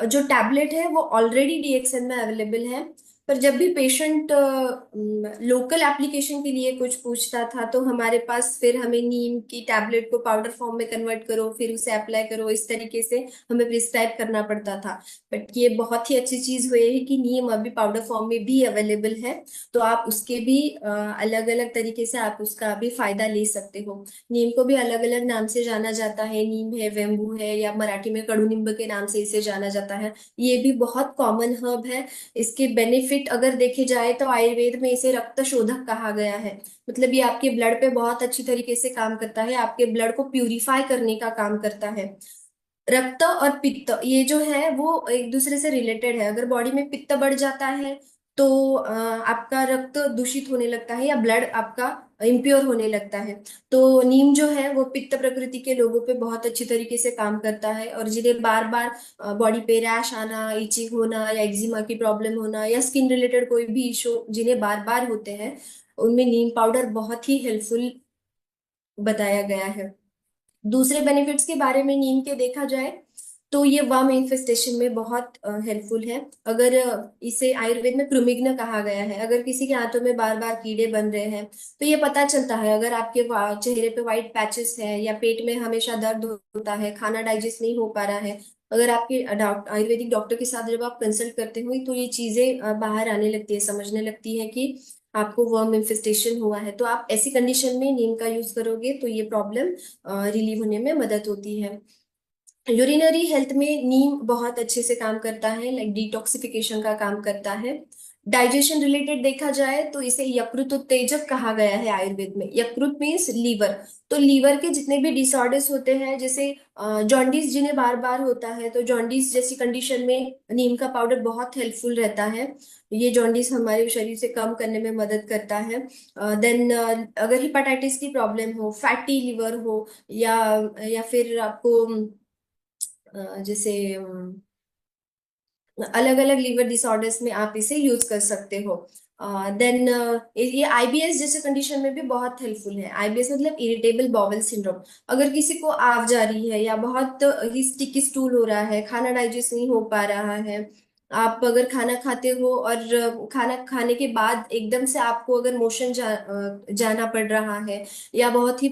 जो टैबलेट है वो ऑलरेडी डीएक्सएन में अवेलेबल है। पर जब भी पेशेंट लोकल एप्लीकेशन के लिए कुछ पूछता था तो हमारे पास फिर हमें नीम की टैबलेट को पाउडर फॉर्म में कन्वर्ट करो, फिर उसे अप्लाई करो, इस तरीके से हमें प्रिस्क्राइब करना पड़ता था। बट ये बहुत ही अच्छी चीज हुई है कि नीम अभी पाउडर फॉर्म में भी अवेलेबल है। तो आप उसके भी अलग अलग तरीके से आप उसका भी फायदा ले सकते हो। नीम को भी अलग अलग नाम से जाना जाता है, नीम है, वेम्बू है, या मराठी में कड़ूनिंब के नाम से इसे जाना जाता है। ये भी बहुत कॉमन हर्ब है। इसके बेनिफिट अगर देखे जाए तो आयुर्वेद में इसे रक्त शोधक कहा गया है। मतलब ये आपके ब्लड पे बहुत अच्छी तरीके से काम करता है, आपके ब्लड को प्यूरिफाई करने का काम करता है। रक्त और पित्त ये जो है वो एक दूसरे से रिलेटेड है। अगर बॉडी में पित्त बढ़ जाता है तो आपका रक्त दूषित होने लगता है या ब्लड आपका इम्प्योर होने लगता है। तो नीम जो है वो पित्त प्रकृति के लोगों पे बहुत अच्छी तरीके से काम करता है, और जिन्हें बार बार बॉडी पे रैश आना, इचिंग होना, या एक्जिमा की प्रॉब्लम होना, या स्किन रिलेटेड कोई भी इशू जिन्हें बार बार होते हैं, उनमें नीम पाउडर बहुत ही हेल्पफुल बताया गया है। दूसरे बेनिफिट्स के बारे में नीम के देखा जाए तो ये वर्म इन्फेस्टेशन में बहुत हेल्पफुल है। अगर इसे आयुर्वेद में कृमिघ्न कहा गया है। अगर किसी के हाथों में बार बार कीड़े बन रहे हैं तो ये पता चलता है। अगर आपके चेहरे पे व्हाइट पैचेस है, या पेट में हमेशा दर्द होता है, खाना डाइजेस्ट नहीं हो पा रहा है, अगर आपके आयुर्वेदिक डॉक्टर के साथ जब आप कंसल्ट करते हो तो ये चीजें बाहर आने लगती है, समझने लगती है कि आपको वर्म इन्फेस्टेशन हुआ है। तो आप ऐसी कंडीशन में नीम का यूज करोगे तो ये प्रॉब्लम रिलीव होने में मदद होती है। यूरिनरी हेल्थ में नीम बहुत अच्छे से काम करता है, लाइक डिटॉक्सिफिकेशन का काम करता है। डाइजेशन रिलेटेड देखा जाए तो इसे यकृत उत्तेजक कहा गया है आयुर्वेद में। यकृत मीन्स लीवर। तो लीवर के जितने भी डिसऑर्डर्स होते हैं, जैसे जॉन्डिस जिन्हें बार बार होता है, तो जॉन्डिस जैसी कंडीशन में नीम का पाउडर बहुत हेल्पफुल रहता है। ये जॉन्डिस हमारे शरीर से कम करने में मदद करता है। देन अगर हिपेटाइटिस की प्रॉब्लम हो, फैटी लिवर हो, या फिर आपको जैसे अलग अलग लीवर डिसऑर्डर्स में आप इसे यूज कर सकते हो। देन ये आईबीएस जैसे कंडीशन में भी बहुत हेल्पफुल है। आईबीएस मतलब इरिटेबल बाउल सिंड्रोम। अगर किसी को आग जा रही है, या बहुत ही स्टिकी स्टूल हो रहा है, खाना डाइजेस्ट नहीं हो पा रहा है, आप अगर खाना खाते हो और खाना खाने के बाद एकदम से आपको अगर मोशन जाना पड़ रहा है, या बहुत ही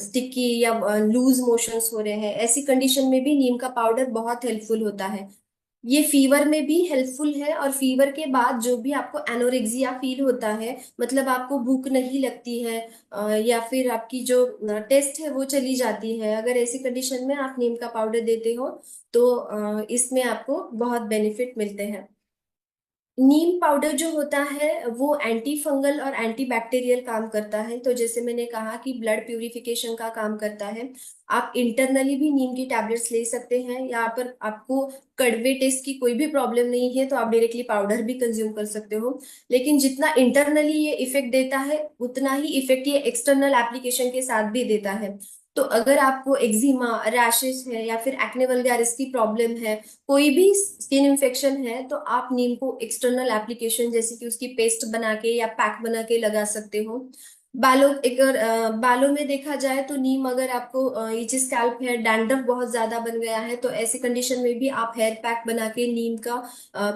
स्टिकी या लूज मोशंस हो रहे हैं, ऐसी कंडीशन में भी नीम का पाउडर बहुत हेल्पफुल होता है। ये फीवर में भी हेल्पफुल है, और फीवर के बाद जो भी आपको एनोरेक्सिया फील होता है, मतलब आपको भूख नहीं लगती है, या फिर आपकी जो टेस्ट है वो चली जाती है, अगर ऐसी कंडीशन में आप नीम का पाउडर देते हो तो इसमें आपको बहुत बेनिफिट मिलते हैं। नीम पाउडर जो होता है वो एंटी फंगल और एंटी बैक्टीरियल काम करता है। तो जैसे मैंने कहा कि ब्लड प्यूरिफिकेशन का काम करता है। आप इंटरनली भी नीम की टैबलेट्स ले सकते हैं। यहाँ पर आपको कड़वे टेस्ट की कोई भी प्रॉब्लम नहीं है तो आप डायरेक्टली पाउडर भी कंज्यूम कर सकते हो। लेकिन जितना इंटरनली ये इफेक्ट देता है उतना ही इफेक्ट ये एक्सटर्नल एप्लीकेशन के साथ भी देता है। तो अगर आपको एक्जिमा, रैशेस है, या फिर एक्ने वल्गैरिस की प्रॉब्लम है, कोई भी स्किन इन्फेक्शन है, तो आप नीम को एक्सटर्नल एप्लीकेशन जैसे कि उसकी पेस्ट बना के या पैक बना के लगा सकते हो। बालों अगर बालों में देखा जाए तो नीम, अगर आपको ये जो स्कैल्प है डैंड्रफ बहुत ज्यादा बन गया है, तो ऐसी कंडीशन में भी आप हेयर पैक बना के नीम का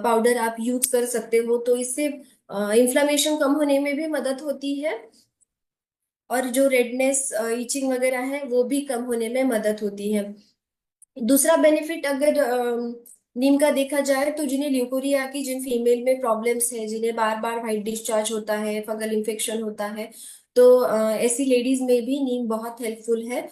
पाउडर आप यूज कर सकते हो। तो इससे इन्फ्लामेशन कम होने में भी मदद होती है, और जो रेडनेस, इचिंग वगैरह है वो भी कम होने में मदद होती है। दूसरा बेनिफिट अगर नीम का देखा जाए तो जिन्हें ल्यूकोरिया की, जिन फीमेल में प्रॉब्लम्स है, जिन्हें बार बार वाइट डिस्चार्ज होता है, फंगल इन्फेक्शन होता है, तो ऐसी लेडीज में भी नीम बहुत हेल्पफुल है।